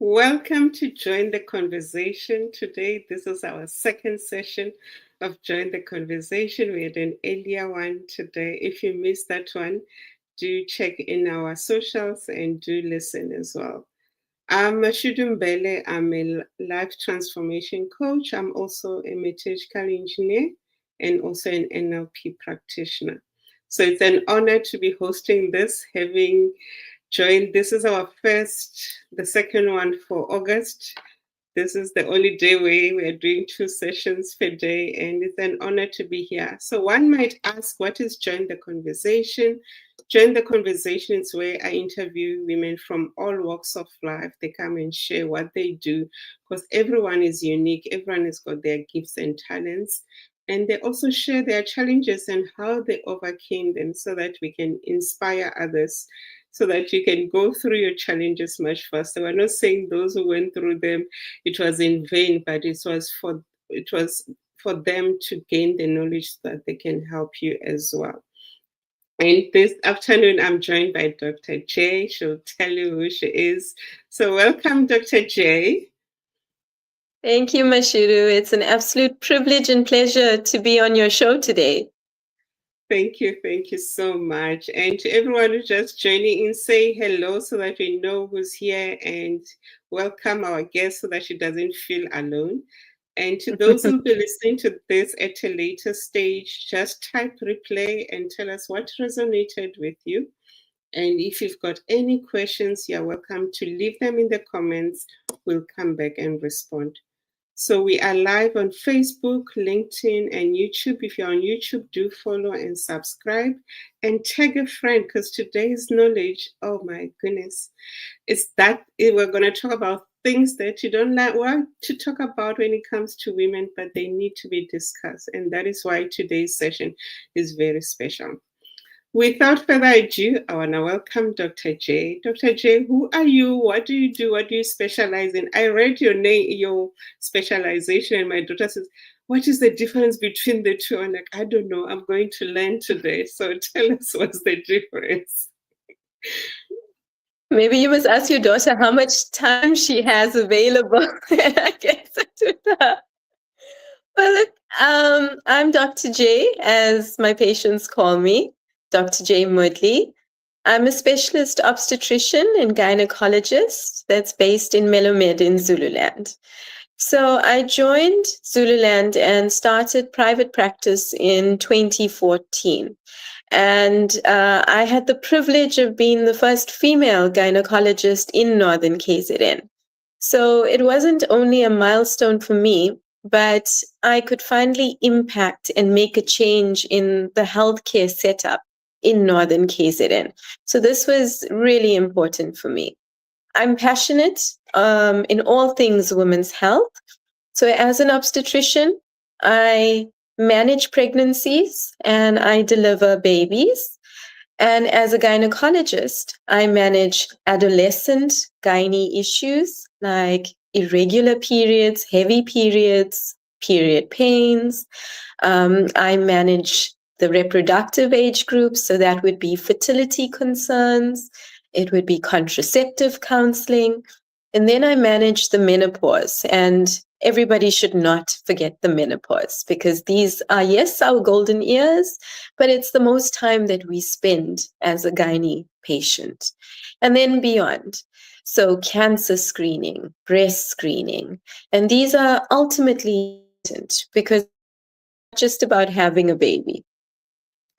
Welcome to Join the Conversation. Today, this is our second session of Join the Conversation. We had an earlier one today. If you missed that one, do check in our socials and do listen as well. I'm 𝗝cie Mbele. I'm a life transformation coach. I'm also a metallurgical engineer and also an NLP practitioner. So it's an honor to be hosting this, having joined. This is our the second one for August. This is the only day where we are doing 2 sessions per day, and it's an honor to be here. So one might ask, what is Join the Conversation? Join the Conversation is where I interview women from all walks of life. They come and share what they do, because everyone is unique. Everyone has got their gifts and talents. And they also share their challenges and how they overcame them so that we can inspire others, so that you can go through your challenges much faster. We're not saying those who went through them, it was in vain, but it was for them to gain the knowledge so that they can help you as well. And this afternoon, I'm joined by Dr. Jay. She'll tell you who she is. So welcome, Dr. Jay. Thank you, Mashiru. It's an absolute privilege and pleasure to be on your show today. Thank you so much. And to everyone who's just joining in, say hello so that we know who's here, and welcome our guest so that she doesn't feel alone. And to those who'll be listening to this at a later stage, just type replay and tell us what resonated with you. And if you've got any questions, you're welcome to leave them in the comments. We'll come back and respond. So we are live on Facebook, LinkedIn, and YouTube. If you're on YouTube, do follow and subscribe and tag a friend, because today's knowledge, oh my goodness, we're going to talk about things that you don't want to talk about when it comes to women, but they need to be discussed. And that is why today's session is very special. Without further ado, I want to welcome Dr. Jay. Dr. Jay, who are you? What do you do? What do you specialize in? I read your name, your specialization, and my daughter says, what is the difference between the two? I'm like, I don't know. I'm going to learn today. So tell us what's the difference. Maybe you must ask your daughter how much time she has available. I guess to that. Well, look, I'm Dr. Jay, as my patients call me. Dr. Jayeshnee Moodley. I'm a specialist obstetrician and gynecologist that's based in Melomed in Zululand. So I joined Zululand and started private practice in 2014. And I had the privilege of being the first female gynecologist in Northern KZN. So it wasn't only a milestone for me, but I could finally impact and make a change in the healthcare setup in Northern KZN. So this was really important for me. I'm passionate in all things women's health. So as an obstetrician, I manage pregnancies and I deliver babies. And as a gynecologist, I manage adolescent gynae issues like irregular periods, heavy periods, period pains. I manage the reproductive age groups, so that would be fertility concerns, it would be contraceptive counseling, and then I manage the menopause. And everybody should not forget the menopause, because these are, yes, our golden years, but it's the most time that we spend as a gynae patient. And then beyond. So cancer screening, breast screening, and these are ultimately important because it's not just about having a baby.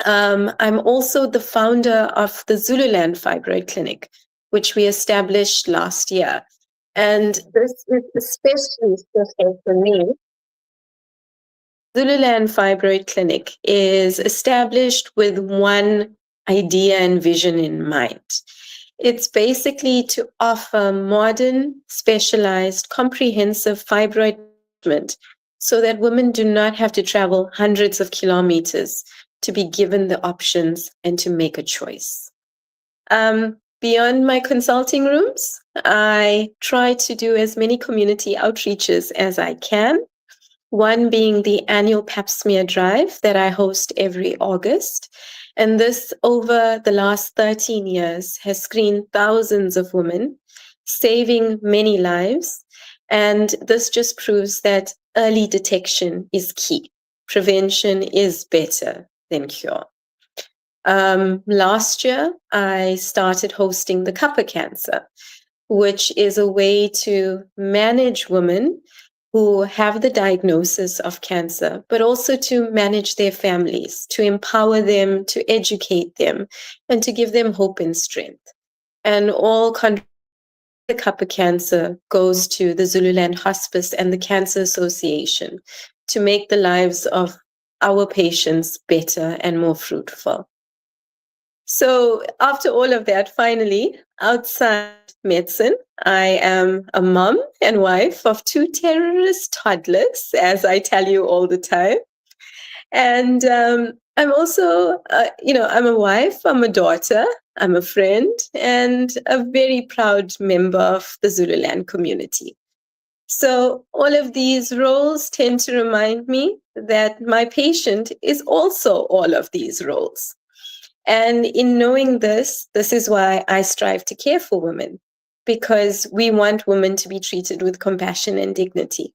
I'm also the founder of the Zululand Fibroid Clinic, which we established last year. And this is especially special for me. Zululand Fibroid Clinic is established with one idea and vision in mind. It's basically to offer modern, specialized, comprehensive fibroid treatment so that women do not have to travel hundreds of kilometers to be given the options and to make a choice. Beyond my consulting rooms, I try to do as many community outreaches as I can. One being the annual Pap smear drive that I host every August. And this, over the last 13 years, has screened thousands of women saving many lives. And this just proves that early detection is key. Prevention is better than cure. Last year, I started hosting the 𝗃𝗃𝗃 Cancer, which is a way to manage women who have the diagnosis of cancer, but also to manage their families, to empower them, to educate them, and to give them hope and strength. And all the 𝗃𝗃𝗃 Cancer goes to the Zululand Hospice and the Cancer Association to make the lives of our patients better and more fruitful. So after all of that, finally, outside medicine, I am a mom and wife of 2 terrorist toddlers, as I tell you all the time. And I'm also, I'm a wife, I'm a daughter, I'm a friend, and a very proud member of the Zululand community. So all of these roles tend to remind me that my patient is also all of these roles. And in knowing this is why I strive to care for women, because we want women to be treated with compassion and dignity.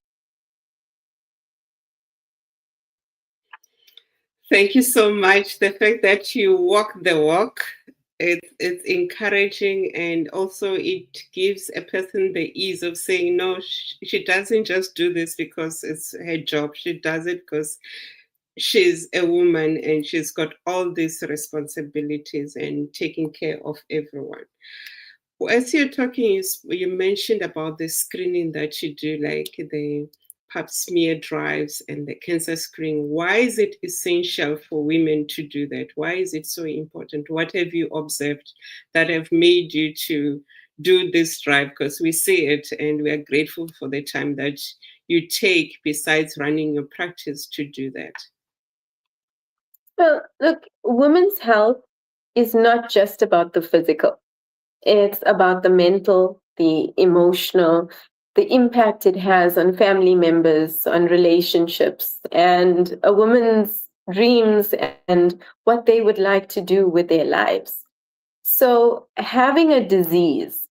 Thank you so much. The fact that you walk the walk, it's encouraging, and also it gives a person the ease of saying, no, she doesn't just do this because it's her job. She does it because she's a woman and she's got all these responsibilities and taking care of everyone. Well, as you're talking, you mentioned about the screening that you do, like the pap smear drives and the cancer screening. Why is it essential for women to do that? Why is it so important? What have you observed that have made you to do this drive? Because we see it and we are grateful for the time that you take besides running your practice to do that. Well, look, women's health is not just about the physical. It's about the mental, the emotional, the impact it has on family members, on relationships, and a woman's dreams and what they would like to do with their lives. So having a disease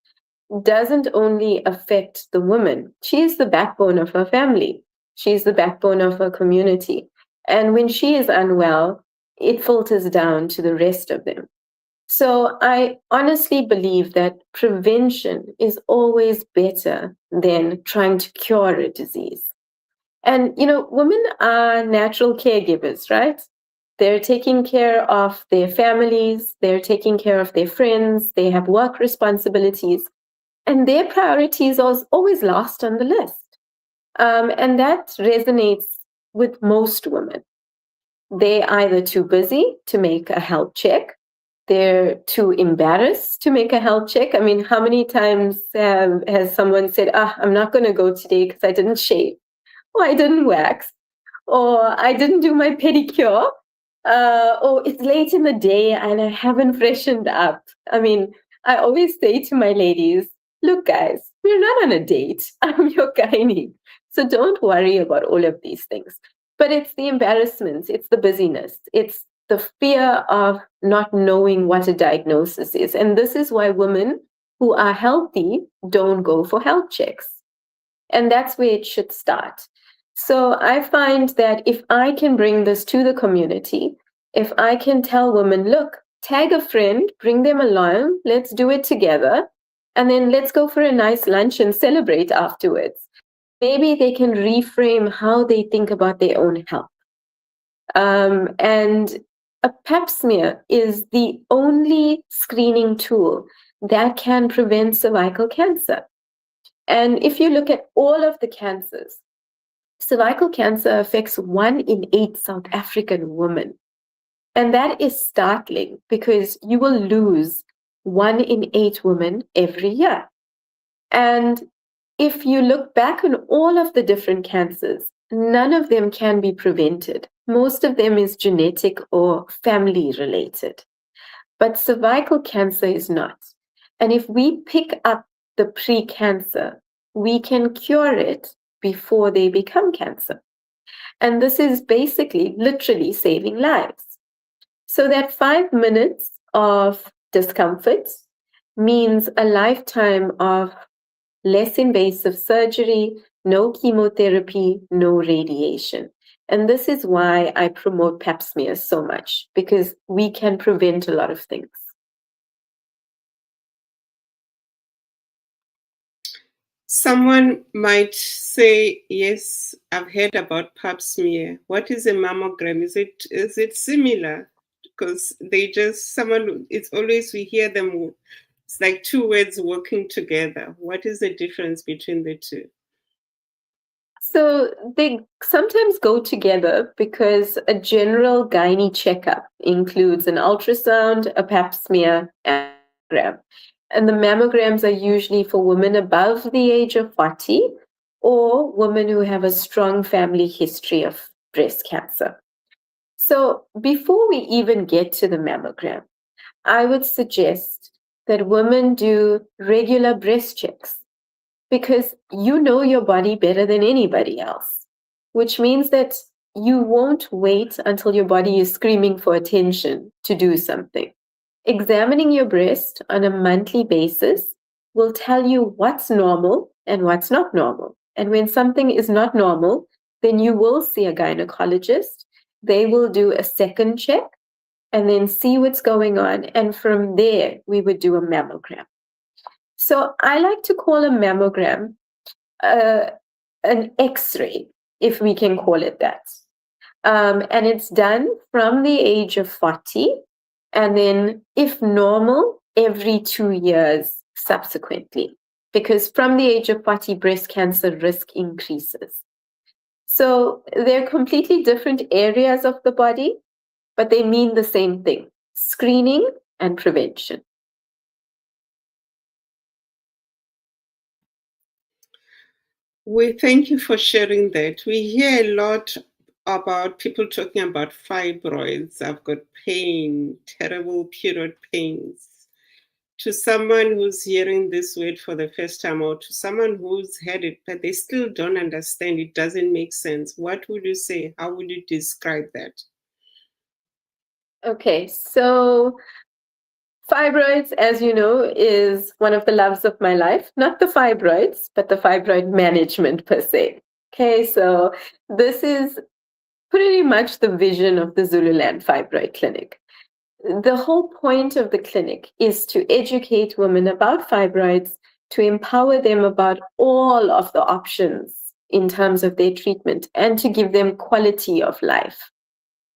doesn't only affect the woman. She is the backbone of her family. She's the backbone of her community. And when she is unwell, it filters down to the rest of them. So I honestly believe that prevention is always better than trying to cure a disease. And, women are natural caregivers, right? They're taking care of their families, they're taking care of their friends, they have work responsibilities, and their priorities are always last on the list. And that resonates with most women. They're either too busy to make a health check, they're too embarrassed to make a health check. I mean, how many times has someone said, I'm not going to go today because I didn't shave, or I didn't wax, or I didn't do my pedicure, or it's late in the day and I haven't freshened up. I mean, I always say to my ladies, look, guys, we're not on a date. I'm your gynae. So don't worry about all of these things. But it's the embarrassments, it's the busyness, it's the fear of not knowing what a diagnosis is. And this is why women who are healthy don't go for health checks. And that's where it should start. So I find that if I can bring this to the community, if I can tell women, look, tag a friend, bring them along, let's do it together, and then let's go for a nice lunch and celebrate afterwards. Maybe they can reframe how they think about their own health. And a pap smear is the only screening tool that can prevent cervical cancer. And if you look at all of the cancers, cervical cancer affects 1 in 8 South African women. And that is startling because you will lose 1 in 8 women every year. And if you look back on all of the different cancers, none of them can be prevented. Most of them is genetic or family related. But cervical cancer is not. And if we pick up the pre-cancer, we can cure it before they become cancer. And this is basically literally saving lives. So that 5 minutes of discomfort means a lifetime of less invasive surgery, no chemotherapy, no radiation. And this is why I promote 𝗲𝗲 so much, because we can prevent a lot of things. Someone might say, yes, I've heard about pap smear. What is a mammogram? Is it similar? Because it's always, we hear them, it's like two words working together. What is the difference between the two? So they sometimes go together because a general gynae checkup includes an ultrasound, a pap smear, and a mammogram. And the mammograms are usually for women above the age of 40 or women who have a strong family history of breast cancer. So before we even get to the mammogram, I would suggest that women do regular breast checks, because you know your body better than anybody else, which means that you won't wait until your body is screaming for attention to do something. Examining your breast on a monthly basis will tell you what's normal and what's not normal. And when something is not normal, then you will see a gynecologist. They will do a second check and then see what's going on. And from there, we would do a mammogram. So I like to call a mammogram an X-ray, if we can call it that. And it's done from the age of 40, and then, if normal, every 2 years subsequently, because from the age of 40, breast cancer risk increases. So they're completely different areas of the body, but they mean the same thing: screening and prevention. We thank you for sharing that. We hear a lot about people talking about fibroids. I've got pain, terrible period pains. To someone who's hearing this word for the first time, or to someone who's had it, but they still don't understand, it doesn't make sense, what would you say? How would you describe that? Okay, so fibroids, as you know, is one of the loves of my life. Not the fibroids, but the fibroid management per se. Okay, so this is pretty much the vision of the Zululand Fibroid Clinic. The whole point of the clinic is to educate women about fibroids, to empower them about all of the options in terms of their treatment, and to give them quality of life.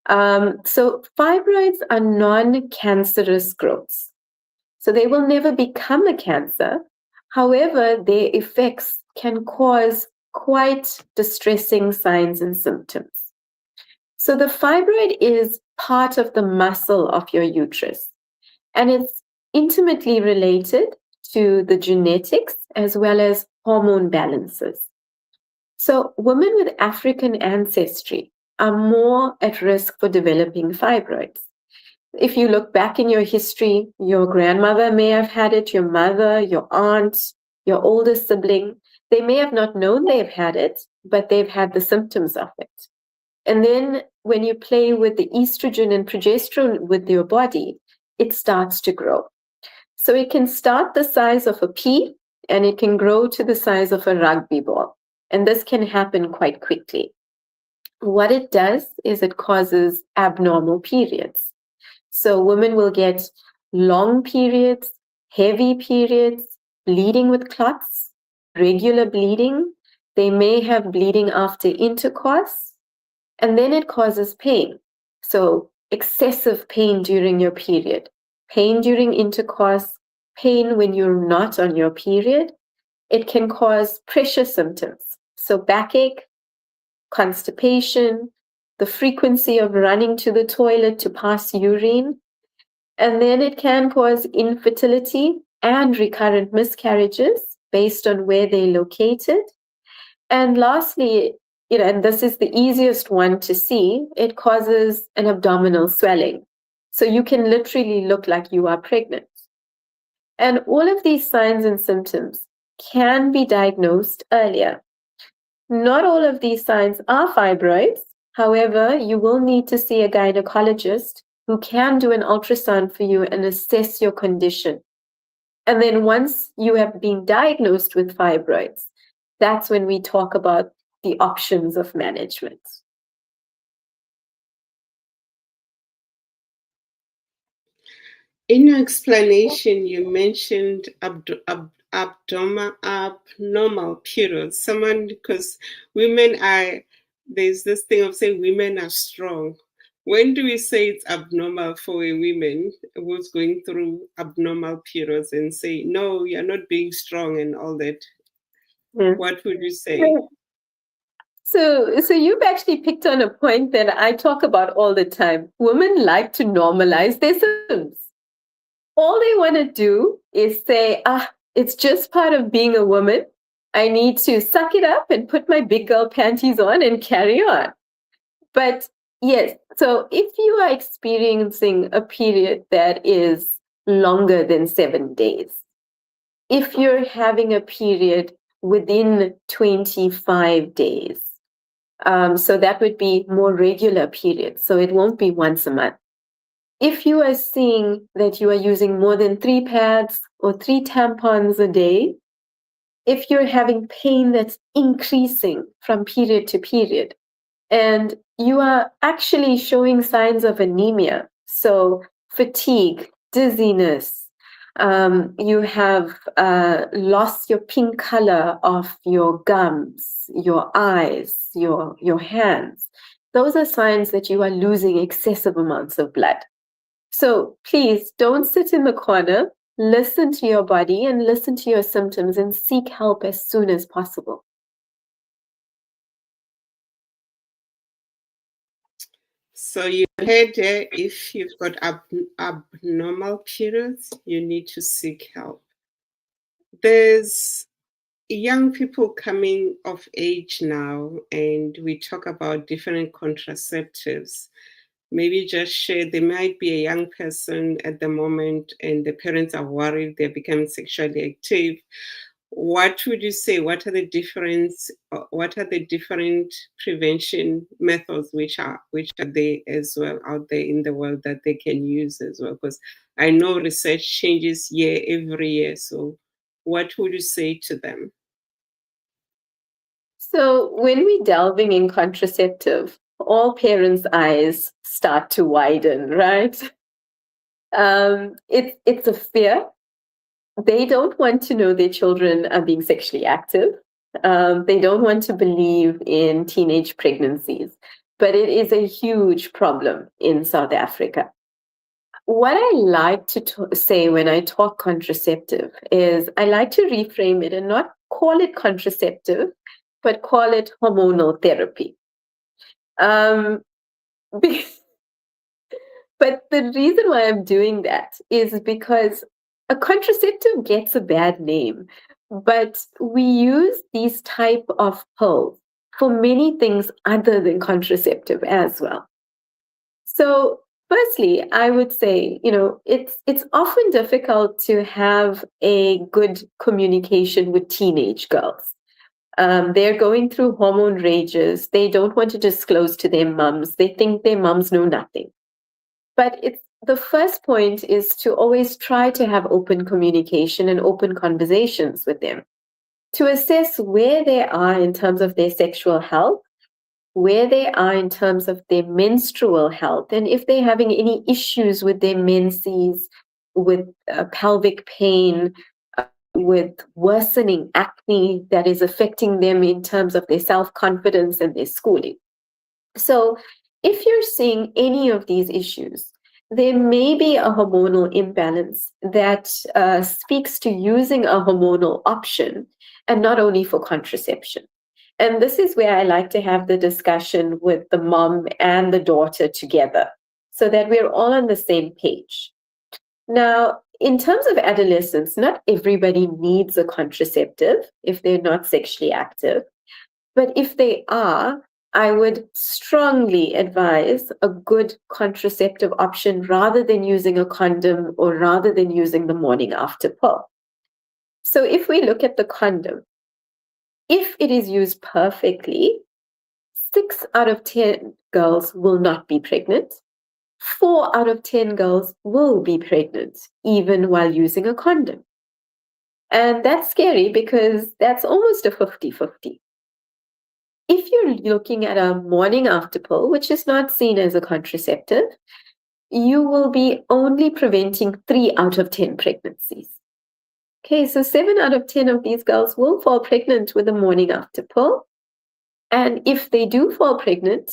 So fibroids are non-cancerous growths. So they will never become a cancer. However, their effects can cause quite distressing signs and symptoms. So the fibroid is part of the muscle of your uterus, and it's intimately related to the genetics as well as hormone balances. So women with African ancestry are more at risk for developing fibroids. If you look back in your history, your grandmother may have had it, your mother, your aunt, your older sibling. They may have not known they've had it, but they've had the symptoms of it. And then when you play with the estrogen and progesterone with your body, it starts to grow. So it can start the size of a pea and it can grow to the size of a rugby ball. And this can happen quite quickly. What it does is it causes abnormal periods. So women will get long periods, heavy periods, bleeding with clots, regular bleeding. They may have bleeding after intercourse. And then it causes pain. So excessive pain during your period, pain during intercourse, pain when you're not on your period. It can cause pressure symptoms. So backache, constipation, the frequency of running to the toilet to pass urine. And then it can cause infertility and recurrent miscarriages based on where they're located. And lastly, and this is the easiest one to see, it causes an abdominal swelling. So you can literally look like you are pregnant. And all of these signs and symptoms can be diagnosed earlier. Not all of these signs are fibroids. However, you will need to see a gynecologist who can do an ultrasound for you and assess your condition. And then once you have been diagnosed with fibroids, that's when we talk about the options of management. In your explanation, you mentioned abnormal periods. Because there's this thing of saying women are strong. When do we say it's abnormal for a woman who's going through abnormal periods and say, no, you're not being strong and all that? What would you say? So you've actually picked on a point that I talk about all the time. Women like to normalize their symptoms. All they want to do is say, it's just part of being a woman. I need to suck it up and put my big girl panties on and carry on. But yes, so if you are experiencing a period that is longer than 7 days, if you're having a period within 25 days, so that would be more regular periods, so it won't be once a month. If you are seeing that you are using more than 3 pads or 3 tampons a day, if you're having pain that's increasing from period to period, and you are actually showing signs of anemia, so fatigue, dizziness, you have lost your pink color of your gums, your eyes, your hands. Those are signs that you are losing excessive amounts of blood. So please don't sit in the corner, listen to your body and listen to your symptoms and seek help as soon as possible. So you heard if you've got abnormal periods, you need to seek help. There's young people coming of age now, and we talk about different contraceptives. Maybe just share, there might be a young person at the moment and the parents are worried they're becoming sexually active. What would you say? What are the different prevention methods which are there as well out there in the world that they can use as well? Because I know research changes every year. So what would you say to them? So when we're delving in contraceptive, all parents' eyes start to widen, right? It's a fear. They don't want to know their children are being sexually active. They don't want to believe in teenage pregnancies, but it is a huge problem in South Africa. What I like to say when I talk contraceptive is I like to reframe it and not call it contraceptive, but call it hormonal therapy. But the reason why I'm doing that is because a contraceptive gets a bad name, but we use these type of pills for many things other than contraceptive as well. So firstly, I would say, it's often difficult to have a good communication with teenage girls. They're going through hormone rages. They don't want to disclose to their mums. They think their mums know nothing. But the first point is to always try to have open communication and open conversations with them to assess where they are in terms of their sexual health, where they are in terms of their menstrual health, and if they're having any issues with their menses, with pelvic pain, with worsening acne that is affecting them in terms of their self-confidence and their schooling. So if you're seeing any of these issues, there may be a hormonal imbalance that speaks to using a hormonal option and not only for contraception. And this is where I like to have the discussion with the mom and the daughter together so that we're all on the same page. Now, in terms of adolescence, not everybody needs a contraceptive if they're not sexually active. But if they are, I would strongly advise a good contraceptive option rather than using a condom or rather than using the morning after pill. So if we look at the condom, if it is used perfectly, 6 out of 10 girls will not be pregnant. 4 out of 10 girls will be pregnant, even while using a condom. And that's scary because that's almost a 50-50. If you're looking at a morning after pill, which is not seen as a contraceptive, you will be only preventing 3 out of 10 pregnancies. Okay, so 7 out of 10 of these girls will fall pregnant with a morning after pill. And if they do fall pregnant,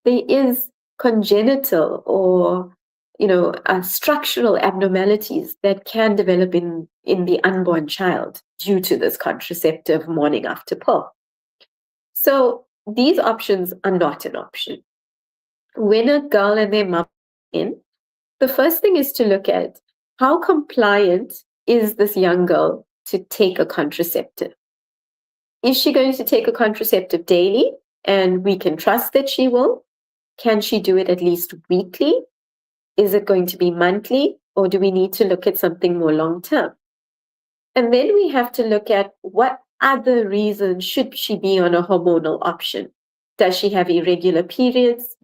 there is congenital or structural abnormalities that can develop in the unborn child due to this contraceptive morning after pill. So these options are not an option. When a girl and their mom in, the first thing is to look at how compliant is this young girl to take a contraceptive. Is she going to take a contraceptive daily? And we can trust that she will. Can she do it at least weekly? Is it going to be monthly? Or do we need to look at something more long-term? And then we have to look at what other reasons should she be on a hormonal option. Does she have irregular periods?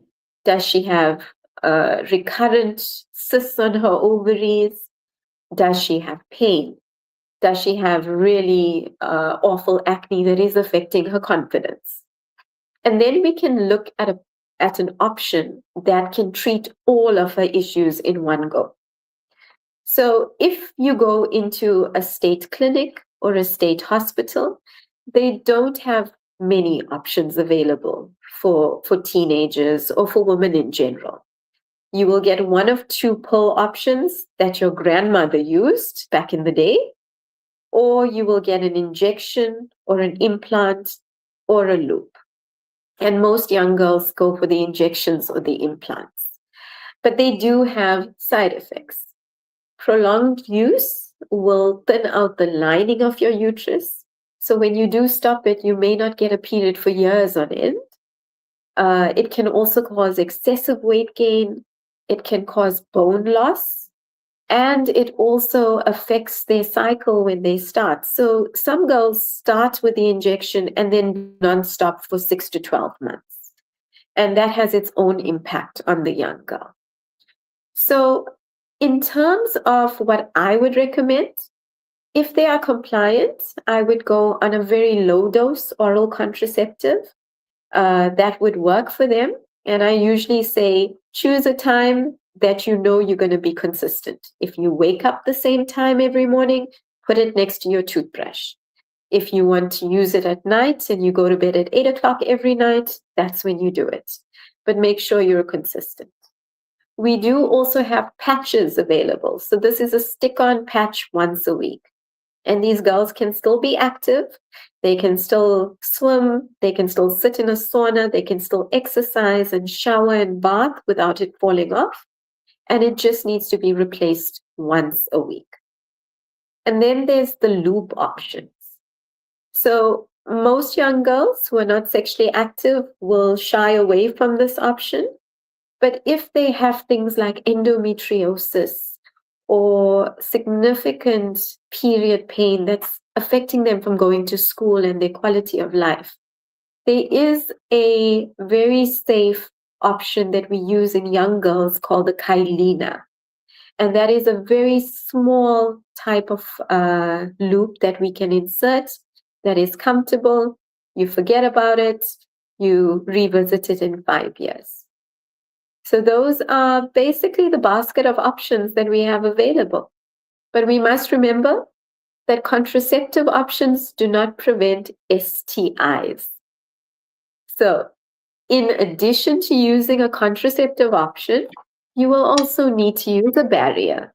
Does she have recurrent cysts on her ovaries? Does she have pain? Does she have really awful acne that is affecting her confidence? And then we can look at an option that can treat all of her issues in one go. So if you go into a state clinic or a state hospital, they don't have many options available for teenagers or for women in general. You will get 1 of 2 pill options that your grandmother used back in the day, or you will get an injection or an implant or a loop. And most young girls go for the injections or the implants. But they do have side effects. Prolonged use will thin out the lining of your uterus. So when you do stop it, you may not get a period for years on end. It can also cause excessive weight gain. It can cause bone loss. And it also affects their cycle when they start. So some girls start with the injection and then non-stop for 6 to 12 months. And that has its own impact on the young girl. So in terms of what I would recommend, if they are compliant, I would go on a very low dose oral contraceptive. That would work for them. And I usually say, choose a time that you know you're going to be consistent. If you wake up the same time every morning, put it next to your toothbrush. If you want to use it at night and you go to bed at 8 o'clock every night, that's when you do it. But make sure you're consistent. We do also have patches available. So this is a stick-on patch once a week. And these girls can still be active. They can still swim. They can still sit in a sauna. They can still exercise and shower and bath without it falling off. And it just needs to be replaced once a week. And then there's the loop options. So most young girls who are not sexually active will shy away from this option. But if they have things like endometriosis or significant period pain that's affecting them from going to school and their quality of life, there is a very safe option that we use in young girls called the Kyleena. And that is a very small type of loop that we can insert that is comfortable. You forget about it. You revisit it in 5 years. So those are basically the basket of options that we have available. But we must remember that contraceptive options do not prevent STIs. So in addition to using a contraceptive option, you will also need to use a barrier.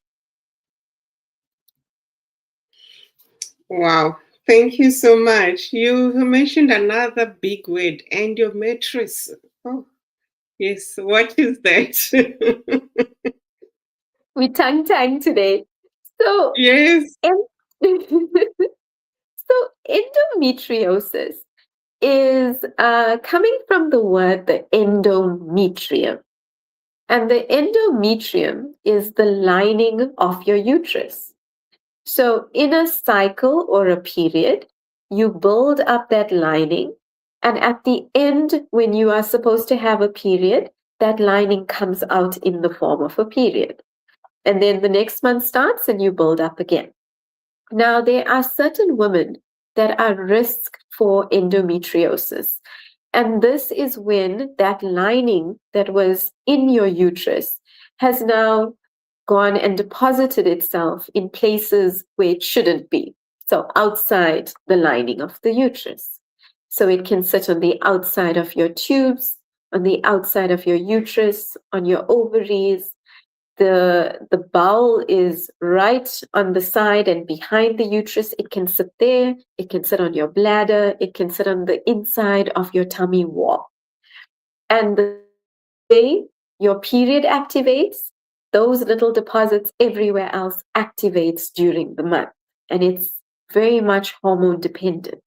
Wow. Thank you so much. You mentioned another big word, endometriosis. Oh, yes. What is that? We tongue today. So Yes. So endometriosis is coming from the word the endometrium. And the endometrium is the lining of your uterus. So in a cycle or a period, you build up that lining. And at the end, when you are supposed to have a period, that lining comes out in the form of a period. And then the next month starts and you build up again. Now, there are certain women that are risk for endometriosis. And this is when that lining that was in your uterus has now gone and deposited itself in places where it shouldn't be. So outside the lining of the uterus. So it can sit on the outside of your tubes, on the outside of your uterus, on your ovaries. The bowel is right on the side and behind the uterus. It can sit there. It can sit on your bladder. It can sit on the inside of your tummy wall. And the day your period activates, those little deposits everywhere else activates during the month. And it's very much hormone dependent.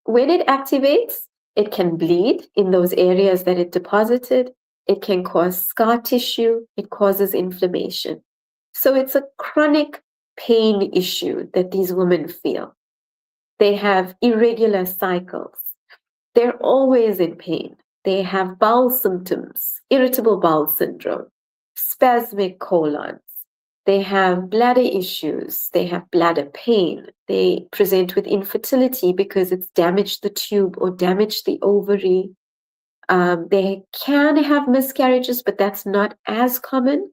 When it activates, it can bleed in those areas that it deposited. It can cause scar tissue. It causes inflammation. So it's a chronic pain issue that these women feel. They have irregular cycles. They're always in pain. They have bowel symptoms, irritable bowel syndrome, spasmic colons. They have bladder issues. They have bladder pain. They present with infertility because it's damaged the tube or damaged the ovary. They can have miscarriages, but that's not as common.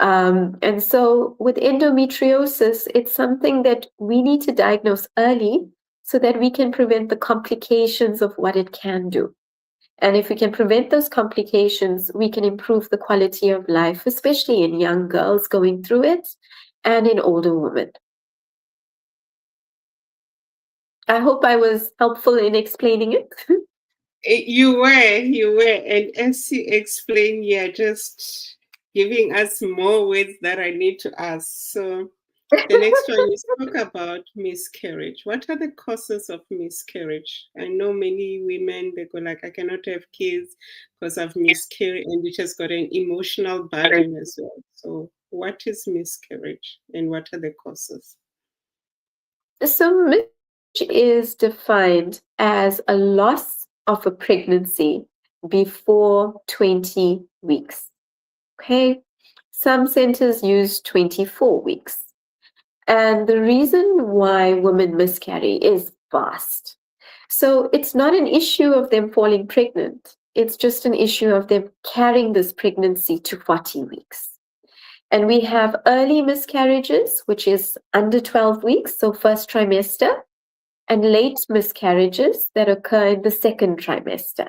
And so with endometriosis, it's something that we need to diagnose early so that we can prevent the complications of what it can do. And if we can prevent those complications, we can improve the quality of life, especially in young girls going through it and in older women. I hope I was helpful in explaining it. You were. And as you explained, you're just giving us more words that I need to ask. So the next one, you spoke about miscarriage. What are the causes of miscarriage? I know many women, they go like, I cannot have kids because I've miscarried, and it has got an emotional burden as well. So what is miscarriage and what are the causes? So miscarriage is defined as a loss of a pregnancy before 20 weeks. Okay, some centers use 24 weeks. And the reason why women miscarry is vast. So it's not an issue of them falling pregnant. It's just an issue of them carrying this pregnancy to 40 weeks. And we have early miscarriages, which is under 12 weeks, so first trimester, and late miscarriages that occur in the second trimester.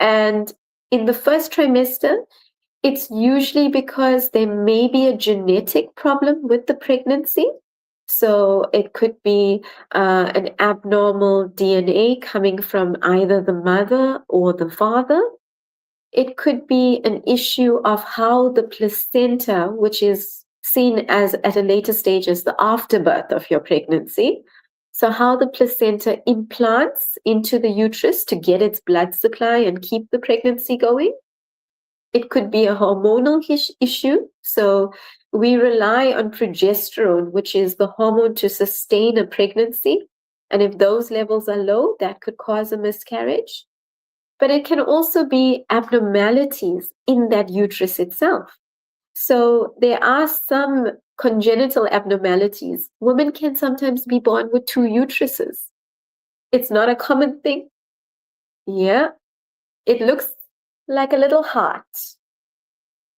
And in the first trimester, it's usually because there may be a genetic problem with the pregnancy. So it could be an abnormal DNA coming from either the mother or the father. It could be an issue of how the placenta, which is seen as at a later stage as the afterbirth of your pregnancy, so how the placenta implants into the uterus to get its blood supply and keep the pregnancy going. It could be a hormonal issue. So we rely on progesterone, which is the hormone to sustain a pregnancy. And if those levels are low, that could cause a miscarriage. But it can also be abnormalities in that uterus itself. So there are some congenital abnormalities. Women can sometimes be born with 2 uteruses. It's not a common thing. Yeah, it looks like a little heart.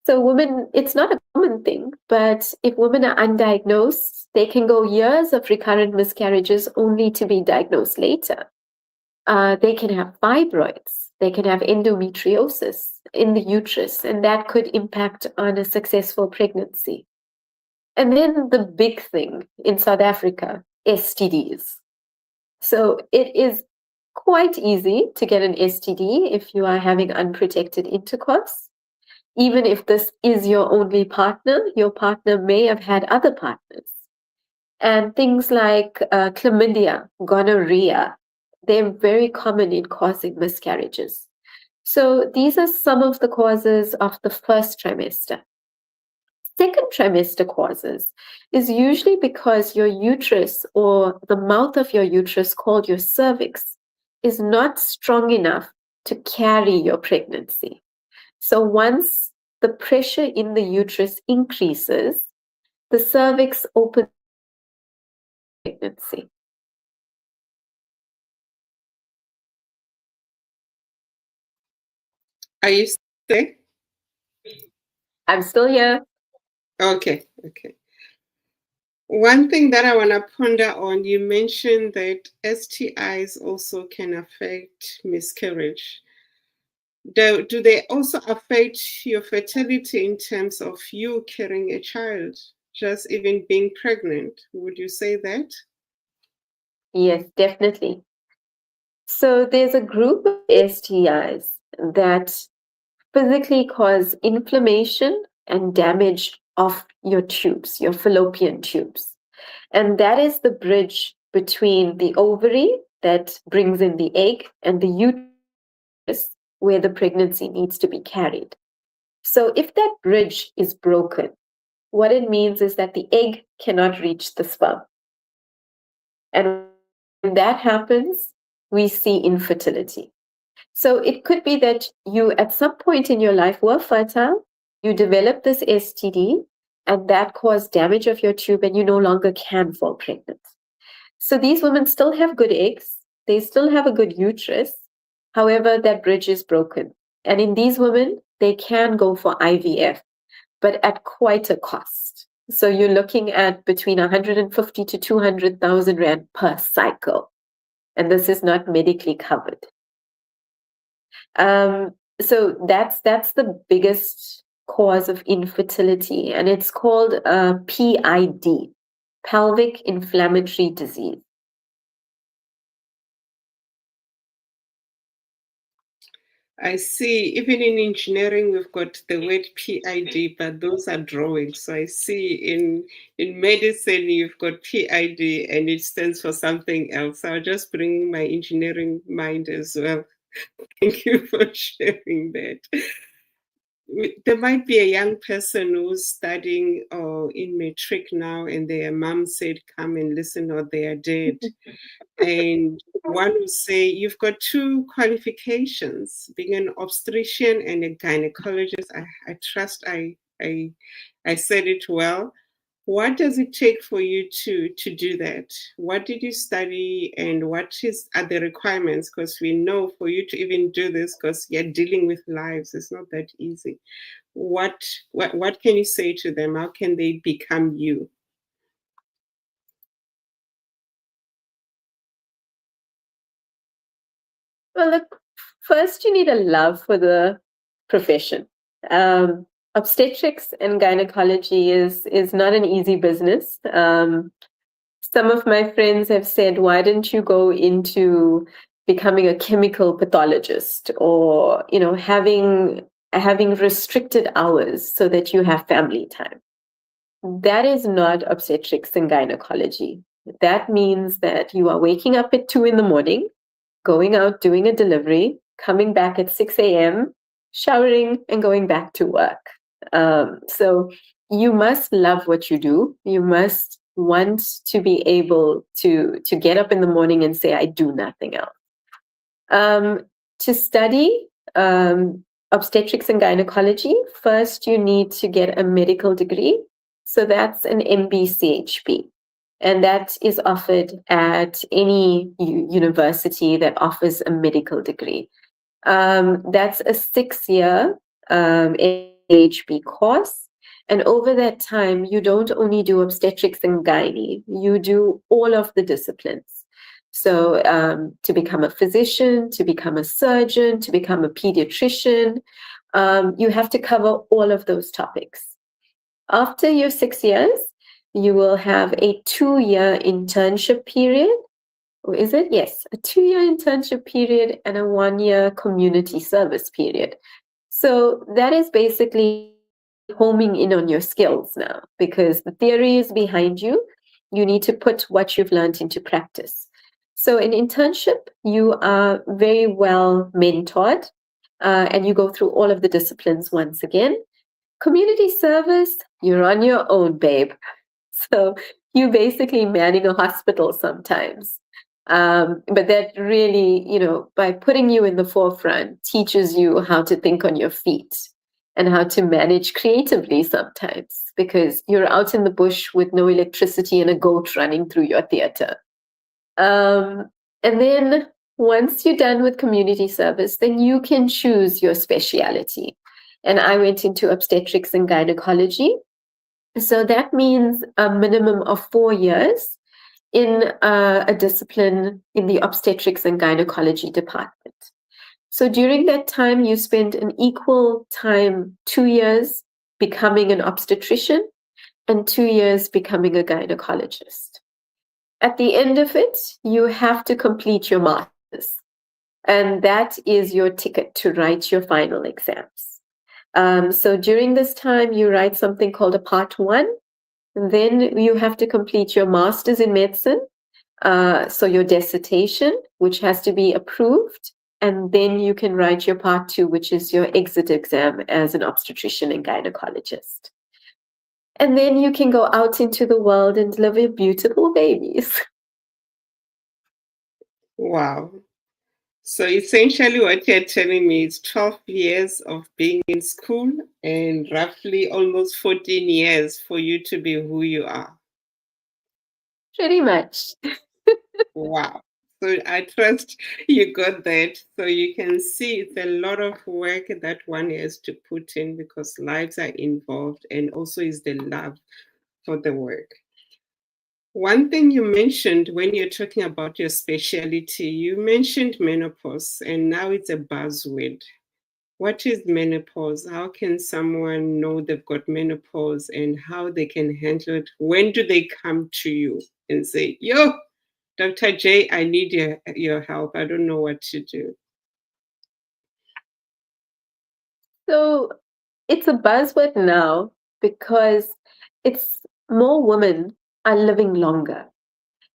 So women, it's not a common thing, but if women are undiagnosed, they can go years of recurrent miscarriages only to be diagnosed later. They can have fibroids. They can have endometriosis in the uterus, and that could impact on a successful pregnancy. And then the big thing in South Africa, STDs. So it is quite easy to get an STD if you are having unprotected intercourse. Even if this is your only partner, your partner may have had other partners. And things like chlamydia, gonorrhea, they're very common in causing miscarriages. So these are some of the causes of the first trimester. Second trimester causes is usually because your uterus or the mouth of your uterus, called your cervix, is not strong enough to carry your pregnancy. So once the pressure in the uterus increases, the cervix opens pregnancy. Are you there? I'm still here. Okay. One thing that I want to ponder on, you mentioned that STIs also can affect miscarriage. Do they also affect your fertility in terms of you carrying a child, just even being pregnant? Would you say that? Yes, definitely. So there's a group of STIs that physically cause inflammation and damage of your tubes, your fallopian tubes. And that is the bridge between the ovary that brings in the egg and the uterus where the pregnancy needs to be carried. So if that bridge is broken, what it means is that the egg cannot reach the sperm. And when that happens, we see infertility. So it could be that you, at some point in your life, were fertile, you developed this STD, and that caused damage of your tube, and you no longer can fall pregnant. So these women still have good eggs, they still have a good uterus. However, that bridge is broken. And in these women, they can go for IVF, but at quite a cost. So you're looking at between 150 to 200,000 Rand per cycle. And this is not medically covered. So that's the biggest cause of infertility, and it's called PID, pelvic inflammatory disease. I see. Even in engineering, we've got the word PID, but those are drawings. So I see in medicine, you've got PID, and it stands for something else. So I'll just bring my engineering mind as well. Thank you for sharing that. There might be a young person who's studying in matric now, and their mom said, "Come and listen," or they are dead. And one would say, you've got two qualifications, being an obstetrician and a gynecologist. I trust I said it well. What does it take for you to do that? What did you study, and what are the requirements? Because we know for you to even do this, because you're dealing with lives, it's not that easy. What can you say to them? How can they become you? Well, look, first you need a love for the profession. Obstetrics and gynecology is not an easy business. Some of my friends have said, why didn't you go into becoming a chemical pathologist, or having restricted hours so that you have family time? That is not obstetrics and gynecology. That means that you are waking up at 2 a.m, going out, doing a delivery, coming back at 6 a.m, showering, and going back to work. So you must love what you do. You must want to be able to get up in the morning and say, I do nothing else. To study obstetrics and gynecology, first you need to get a medical degree. So that's an MB-CHB. And that is offered at any university that offers a medical degree. That's a 6-year HB course. And over that time, you don't only do obstetrics and gynae, you do all of the disciplines. So to become a physician, to become a surgeon, to become a pediatrician, you have to cover all of those topics. After your 6 years, you will have a 2-year internship period. Or is it? Yes, a 2-year internship period and a 1-year community service period. So that is basically homing in on your skills now, because the theory is behind you. You need to put what you've learned into practice. So in internship, you are very well mentored, and you go through all of the disciplines once again. Community service, you're on your own, babe. So you basically manning a hospital sometimes. But that really, by putting you in the forefront, teaches you how to think on your feet. and how to manage creatively sometimes, because you're out in the bush with no electricity and a goat running through your theater. And then once you're done with community service, then you can choose your specialty. And I went into obstetrics and gynecology. So that means a minimum of 4 years in a discipline in the obstetrics and gynecology department. So during that time, you spend an equal time, 2 years becoming an obstetrician and 2 years becoming a gynecologist. At the end of it, you have to complete your master's, and that is your ticket to write your final exams. So during this time, you write something called a Part 1. Then you have to complete your master's in medicine, so your dissertation, which has to be approved, and then you can write your Part 2, which is your exit exam as an obstetrician and gynecologist. And then you can go out into the world and deliver beautiful babies. Wow. So essentially what you're telling me is 12 years of being in school and roughly almost 14 years for you to be who you are. Pretty much. Wow. So I trust you got that. So you can see it's a lot of work that one has to put in because lives are involved, and also is the love for the work. One thing you mentioned when you're talking about your specialty, you mentioned menopause, and now it's a buzzword. What is menopause? How can someone know they've got menopause and how they can handle it? When do they come to you and say, yo, Dr. J, I need your help. I don't know what to do. So it's a buzzword now because it's more women are living longer.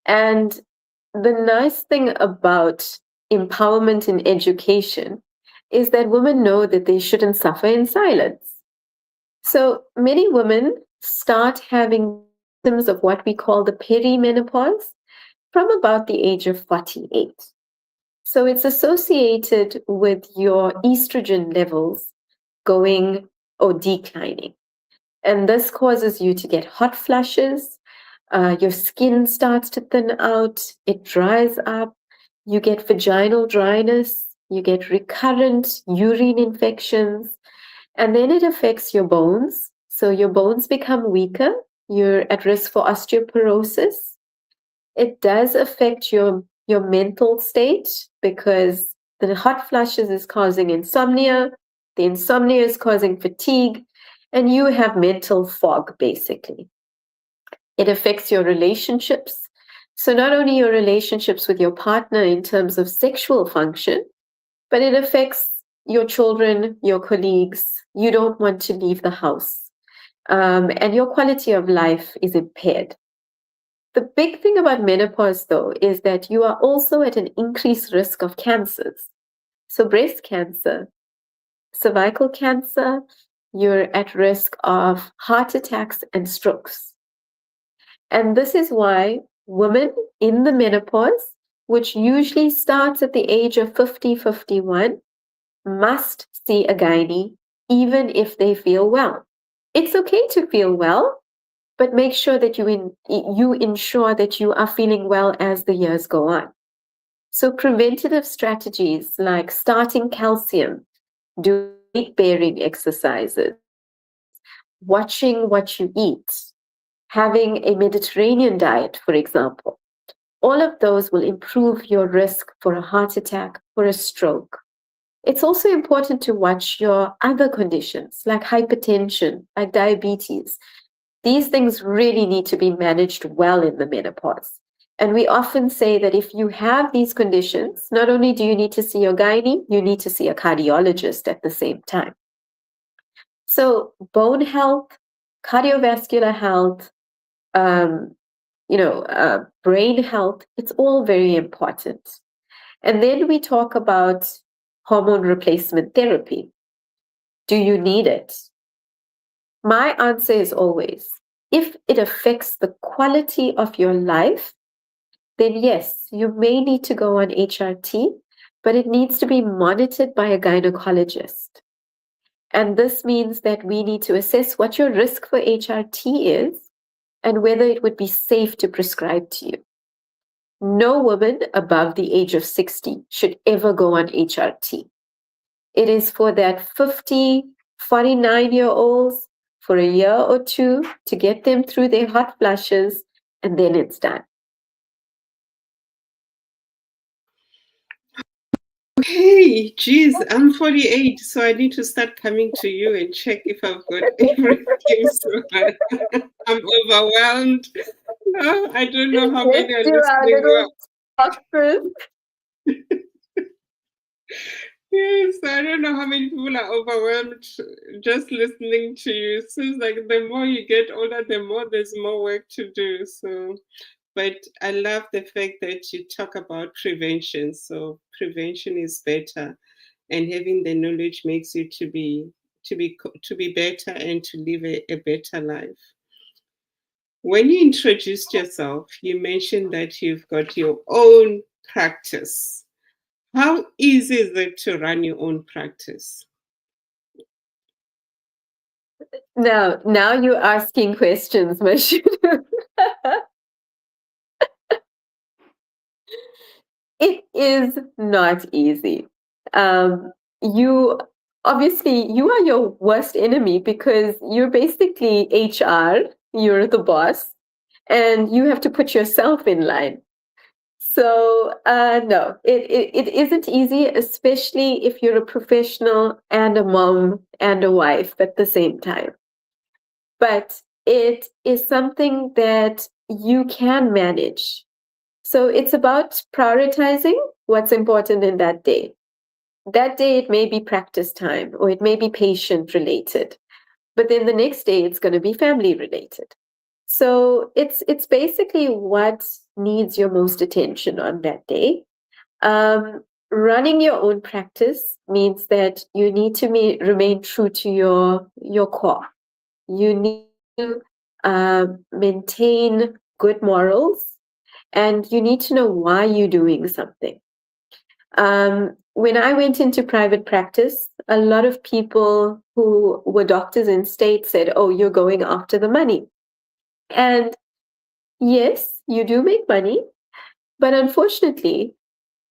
And the nice thing about empowerment in education is that women know that they shouldn't suffer in silence. So many women start having symptoms of what we call the perimenopause from about the age of 48. So it's associated with your estrogen levels going or declining. And this causes you to get hot flushes, your skin starts to thin out, it dries up, you get vaginal dryness, you get recurrent urine infections, and then it affects your bones. So your bones become weaker, you're at risk for osteoporosis. It does affect your mental state because the hot flushes is causing insomnia, the insomnia is causing fatigue, and you have mental fog, basically. It affects your relationships. So not only your relationships with your partner in terms of sexual function, but it affects your children, your colleagues. You don't want to leave the house. And your quality of life is impaired. The big thing about menopause, though, is that you are also at an increased risk of cancers. So breast cancer, cervical cancer, you're at risk of heart attacks and strokes. And this is why women in the menopause, which usually starts at the age of 50, 51, must see a gynae even if they feel well. It's okay to feel well, but make sure that you ensure that you are feeling well as the years go on. So preventative strategies like starting calcium, doing weight-bearing exercises, watching what you eat, having a Mediterranean diet, for example, all of those will improve your risk for a heart attack or a stroke. It's also important to watch your other conditions like hypertension, like diabetes. These things really need to be managed well in the menopause. And we often say that if you have these conditions, not only do you need to see your gynae, you need to see a cardiologist at the same time. So bone health, cardiovascular health, brain health, it's all very important. And then we talk about hormone replacement therapy. Do you need it? My answer is always, if it affects the quality of your life, then yes, you may need to go on HRT, but it needs to be monitored by a gynecologist. And this means that we need to assess what your risk for HRT is and whether it would be safe to prescribe to you. No woman above the age of 60 should ever go on HRT. It is for that 50, 49-year-olds for a year or two to get them through their hot flushes, and then it's done. Hey, geez, I'm 48, so I need to start coming to you and check if I've got everything. So I'm overwhelmed. Oh, I don't know how many are listening. Yes, I don't know how many people are overwhelmed just listening to you. It seems like the more you get older, the more there's more work to do. So, but I love the fact that you talk about prevention. So prevention is better, and having the knowledge makes you to be better and to live a better life. When you introduced yourself, you mentioned that you've got your own practice. How easy is it to run your own practice? Now you're asking questions, Mashudu. It is not easy. You are your worst enemy because you're basically HR, you're the boss, and you have to put yourself in line. So no, it isn't easy, especially if you're a professional and a mom and a wife at the same time. But it is something that you can manage. So it's about prioritizing what's important in that day. That day, it may be practice time or it may be patient related. But then the next day, it's going to be family related. So it's basically what needs your most attention on that day. Running your own practice means that you need to remain true to your core. You need to maintain good morals, and you need to know why you're doing something. When I went into private practice, a lot of people who were doctors in state said, "Oh, you're going after the money." And yes, you do make money, but unfortunately,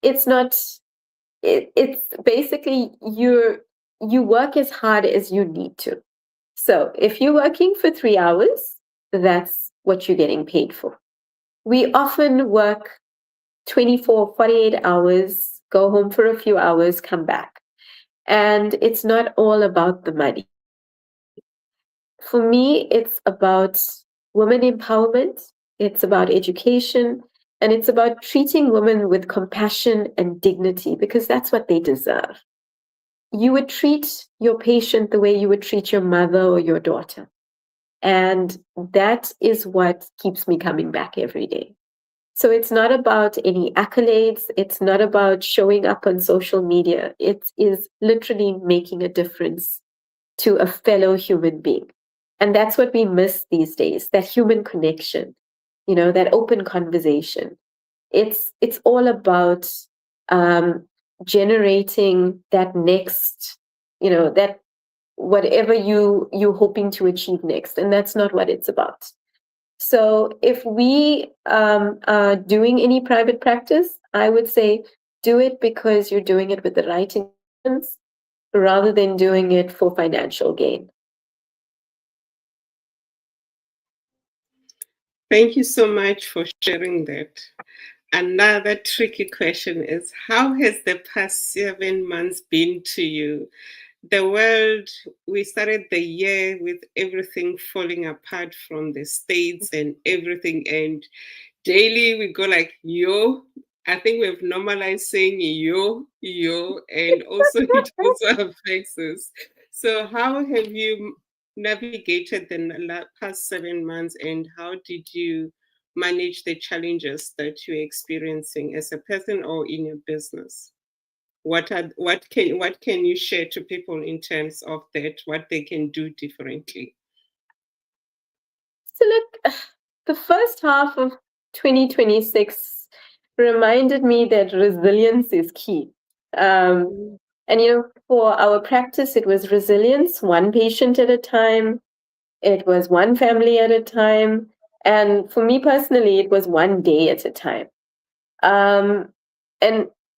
it's not. It's basically you work as hard as you need to. So if you're working for 3 hours, that's what you're getting paid for. We often work 24, 48 hours, go home for a few hours, come back. And it's not all about the money. For me, it's about women empowerment, it's about education, and it's about treating women with compassion and dignity because that's what they deserve. You would treat your patient the way you would treat your mother or your daughter. And that is what keeps me coming back every day. So it's not about any accolades. It's not about showing up on social media. It is literally making a difference to a fellow human being. And that's what we miss these days, that human connection, that open conversation. It's all about generating that next, that whatever you're hoping to achieve next. And that's not what it's about. So if we are doing any private practice, I would say do it because you're doing it with the right intentions rather than doing it for financial gain. Thank you so much for sharing that. Another tricky question is, how has the past 7 months been to you? The world, we started the year with everything falling apart from the States and everything. And daily we go like, yo. I think we've normalized saying yo, and also it also affects us. So how have you navigated the past 7 months, and how did you manage the challenges that you're experiencing as a person or in your business? What can you share to people in terms of that, what they can do differently? So look, the first half of 2026 reminded me that resilience is key. And, for our practice, it was resilience, one patient at a time. It was one family at a time. And for me personally, it was one day at a time. And,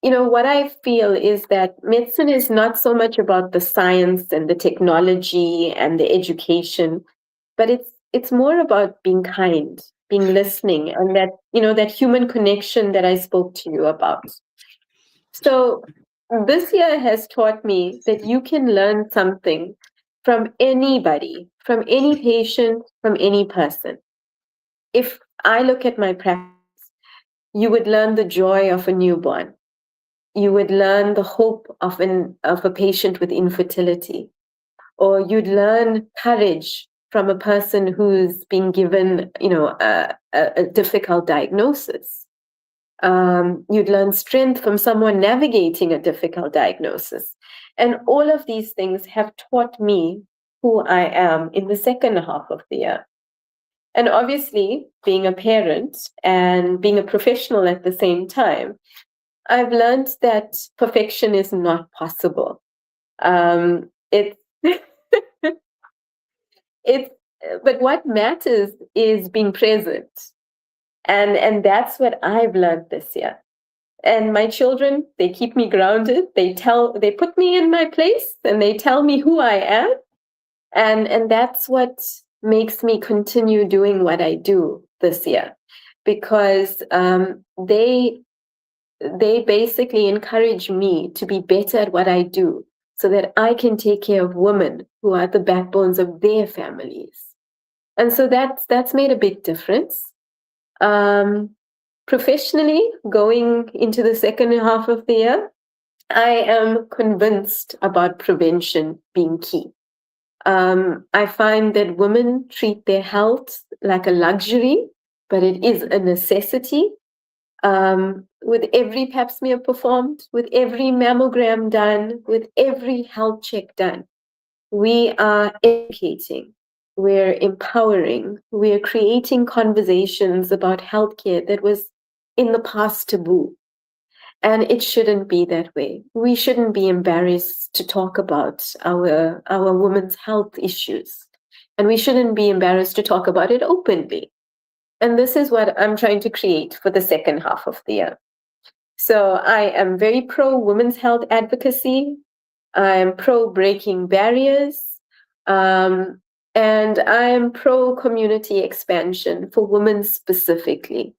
what I feel is that medicine is not so much about the science and the technology and the education, but it's more about being kind, being listening, and that human connection that I spoke to you about. So this year has taught me that you can learn something from anybody, from any patient, from any person. If I look at my practice, you would learn the joy of a newborn. You would learn the hope of a patient with infertility, or you'd learn courage from a person who's been given, a difficult diagnosis. You'd learn strength from someone navigating a difficult diagnosis. And all of these things have taught me who I am in the second half of the year. And obviously, being a parent and being a professional at the same time, I've learned that perfection is not possible. It's but what matters is being present. And that's what I've learned this year. And my children, they keep me grounded. They put me in my place and they tell me who I am. And that's what makes me continue doing what I do this year, because they basically encourage me to be better at what I do so that I can take care of women who are the backbones of their families. And so that's made a big difference. Professionally, going into the second half of the year, I am convinced about prevention being key. I find that women treat their health like a luxury, but it is a necessity. With every pap smear performed, with every mammogram done, with every health check done, we are educating, we're empowering, we're creating conversations about healthcare that was in the past taboo. And it shouldn't be that way. We shouldn't be embarrassed to talk about our women's health issues. And we shouldn't be embarrassed to talk about it openly. And this is what I'm trying to create for the second half of the year. So I am very pro women's health advocacy. I am pro breaking barriers. And I am pro community expansion for women specifically.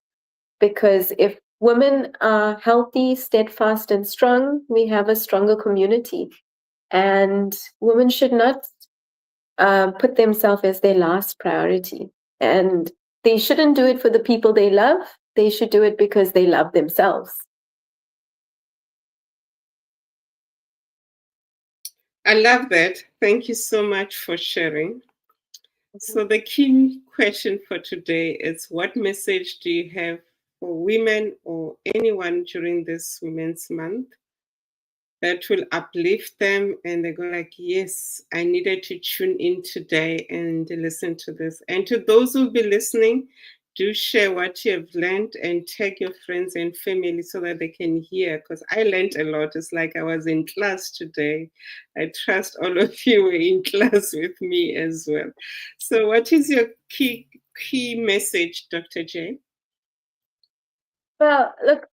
Because if women are healthy, steadfast, and strong, we have a stronger community. And women should not put themselves as their last priority. And they shouldn't do it for the people they love. They should do it because they love themselves. I love that. Thank you so much for sharing. So the key question for today is, what message do you have for women or anyone during this Women's Month that will uplift them and they go like, yes, I needed to tune in today and listen to this. And to those who'll be listening, do share what you have learned and tag your friends and family so that they can hear, because I learned a lot. It's like I was in class today. I trust all of you were in class with me as well. So what is your key message, Dr. J? Well, look,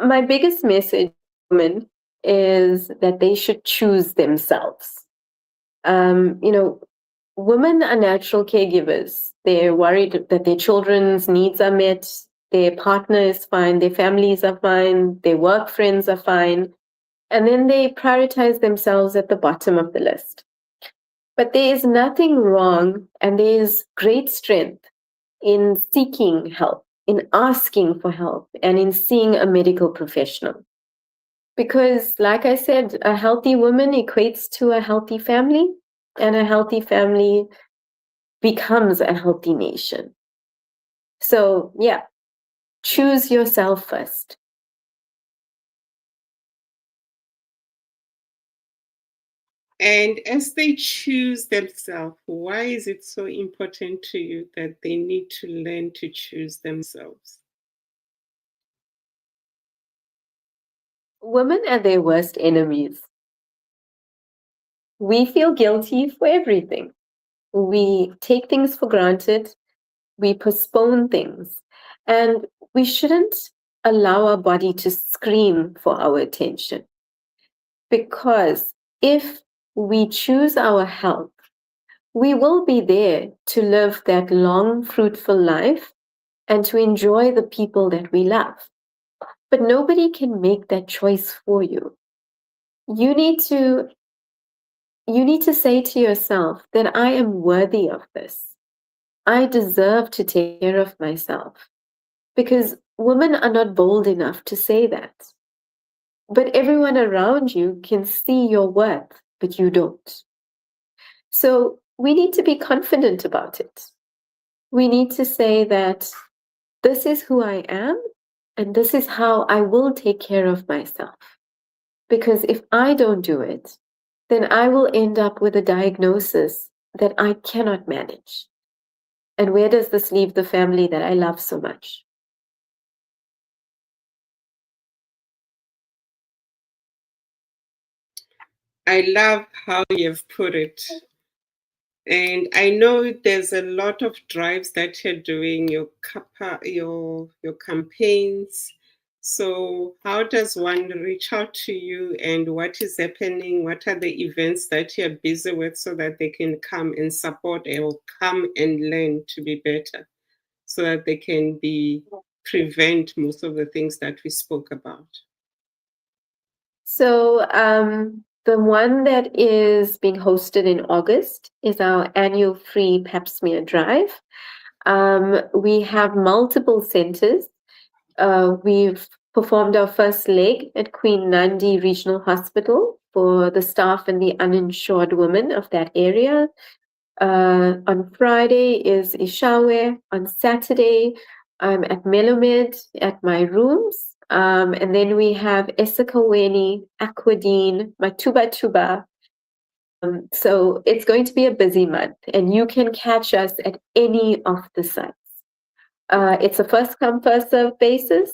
my biggest message to women is that they should choose themselves. Women are natural caregivers. They're worried that their children's needs are met, their partner is fine, their families are fine, their work friends are fine, and then they prioritize themselves at the bottom of the list. But there is nothing wrong, and there is great strength in seeking help, in asking for help, and in seeing a medical professional. Because, like I said, a healthy woman equates to a healthy family, and a healthy family becomes a healthy nation. So, yeah, choose yourself first. And as they choose themselves, why is it so important to you that they need to learn to choose themselves? Women are their worst enemies. we feel guilty for everything. We take things for granted. We postpone things. And we shouldn't allow our body to scream for our attention. Because if we choose our health, we will be there to live that long, fruitful life and to enjoy the people that we love. But nobody can make that choice for you. You need to say to yourself that I am worthy of this. I deserve to take care of myself. Because women are not bold enough to say that. But everyone around you can see your worth, but you don't. So we need to be confident about it. We need to say that this is who I am, and this is how I will take care of myself. Because if I don't do it, then I will end up with a diagnosis that I cannot manage. And where does this leave the family that I love so much? I love how you've put it. And I know there's a lot of drives that you're doing, your campaigns. So how does one reach out to you, and what is happening? What are the events that you're busy with so that they can come and support or come and learn to be better, so that they can prevent most of the things that we spoke about? So the one that is being hosted in August is our annual free pap smear drive. We have multiple centers. We've performed our first leg at Queen Nandi Regional Hospital for the staff and the uninsured women of that area. On Friday is 𝗖cie. On Saturday, I'm at Melomed at my rooms. And then we have 𝗖cie_𝗶𝗃, Aquadine, Matuba. So it's going to be a busy month, and you can catch us at any of the sites. It's a first come, first serve basis.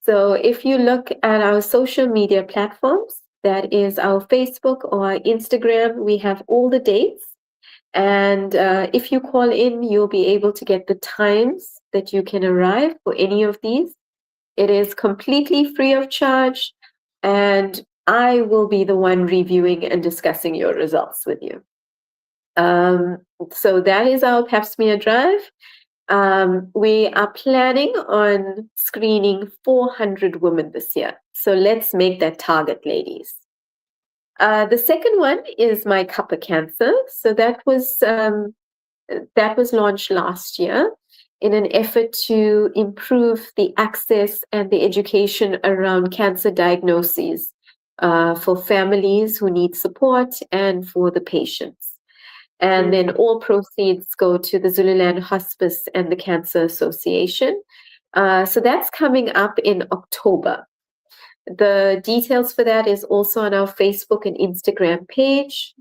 So if you look at our social media platforms, that is our Facebook or our Instagram, we have all the dates. And if you call in, you'll be able to get the times that you can arrive for any of these. It is completely free of charge, and I will be the one reviewing and discussing your results with you. So that is our pap smear drive. We are planning on screening 400 women this year. So let's make that target, ladies. The second one is my 𝗃𝗃 cancer. So that was launched last year in an effort to improve the access and the education around cancer diagnoses for families who need support and for the patients. And then all proceeds go to the Zululand Hospice and the Cancer Association. So that's coming up in October. The details for that is also on our Facebook and Instagram page.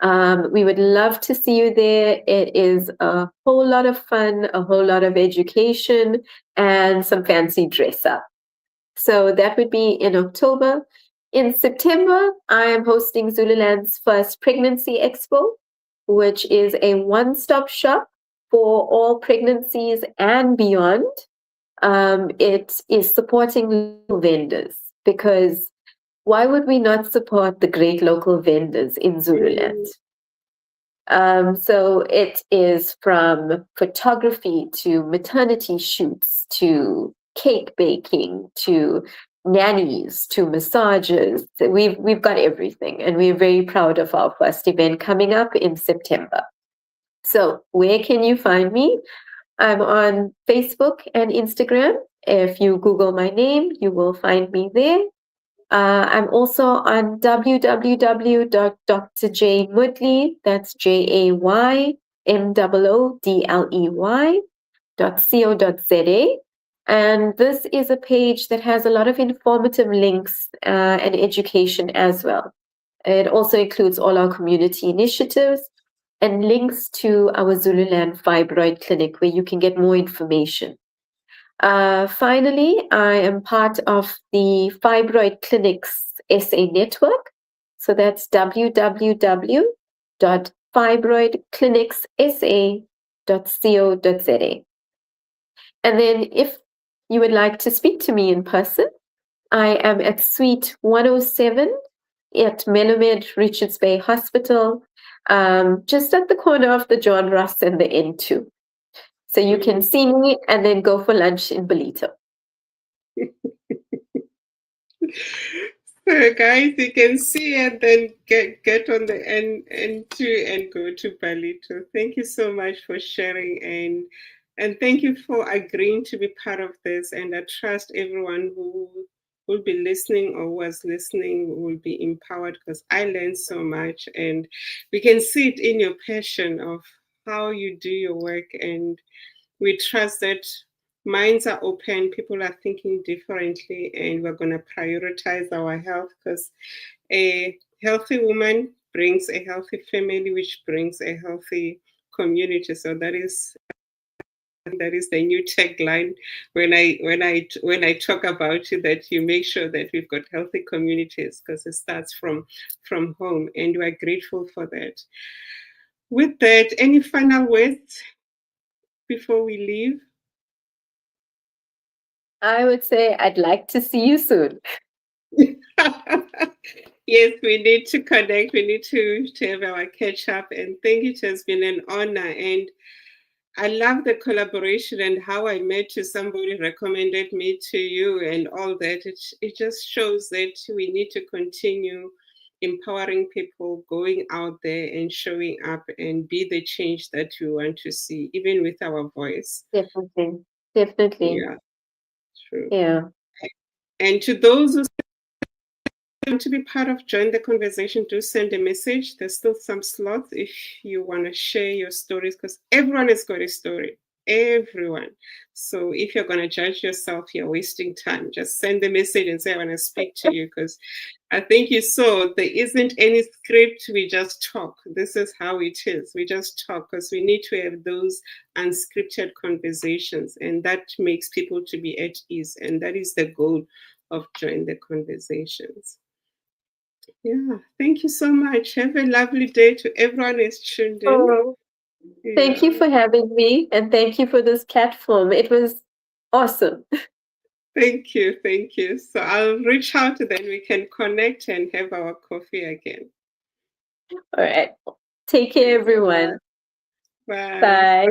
We would love to see you there. It is a whole lot of fun, a whole lot of education, and some fancy dress up. So that would be in October. In September, I am hosting Zululand's first pregnancy expo, which is a one-stop shop for all pregnancies and beyond. It is supporting local vendors, because why would we not support the great local vendors in Zululand? So it is from photography to maternity shoots to cake baking to nannies to massages. We've got everything, and we're very proud of our first event coming up in September. So where can you find me? I'm on Facebook and Instagram. If you Google my name, you will find me there. I'm also on www.drjaymoodley, that's JayMoodley.co.za. And this is a page that has a lot of informative links and education as well. It also includes all our community initiatives and links to our Zululand Fibroid Clinic, where you can get more information. Finally, I am part of the Fibroid Clinics SA network. So that's www.fibroidclinicssa.co.za. And then if you would like to speak to me in person, I am at Suite 107 at Melomed Richards Bay Hospital, just at the corner of the John Ross and the N2. So you can see me and then go for lunch in Bolito. So guys, you can see and then get on the N2 and go to Bolito. Thank you so much for sharing and thank you for agreeing to be part of this. And I trust everyone who will be listening or was listening will be empowered, because I learned so much, and we can see it in your passion of how you do your work. And we trust that minds are open, people are thinking differently, and we're going to prioritize our health, because a healthy woman brings a healthy family, which brings a healthy community. So that is the new tagline when I talk about it, that you make sure that we've got healthy communities, because it starts from home, and we're grateful for that. With that, any final words before we leave? I would say I'd like to see you soon. Yes, we need to connect. We need to have our catch up. And thank you. It has been an honor. And I love the collaboration and how I met you. Somebody recommended me to you and all that. It just shows that we need to continue empowering people, going out there and showing up and be the change that you want to see, even with our voice. Definitely. Yeah, true. Yeah. And to those who want to be part of Join the Conversation, do send a message. There's still some slots if you want to share your stories, because everyone has got a story. Everyone. So if you're going to judge yourself, you're wasting time. Just send the message and say, I want to speak to you, because I think you saw there isn't any script. We just talk. This is how it is. We just talk, because we need to have those unscripted conversations, and that makes people to be at ease. And that is the goal of Join the Conversations. Yeah, thank you so much. Have a lovely day to everyone who's tuned in. Oh, thank you for having me, and thank you for this platform. It was awesome. Thank you, thank you. So I'll reach out, then we can connect and have our coffee again. All right. Take care, everyone. Bye. Bye.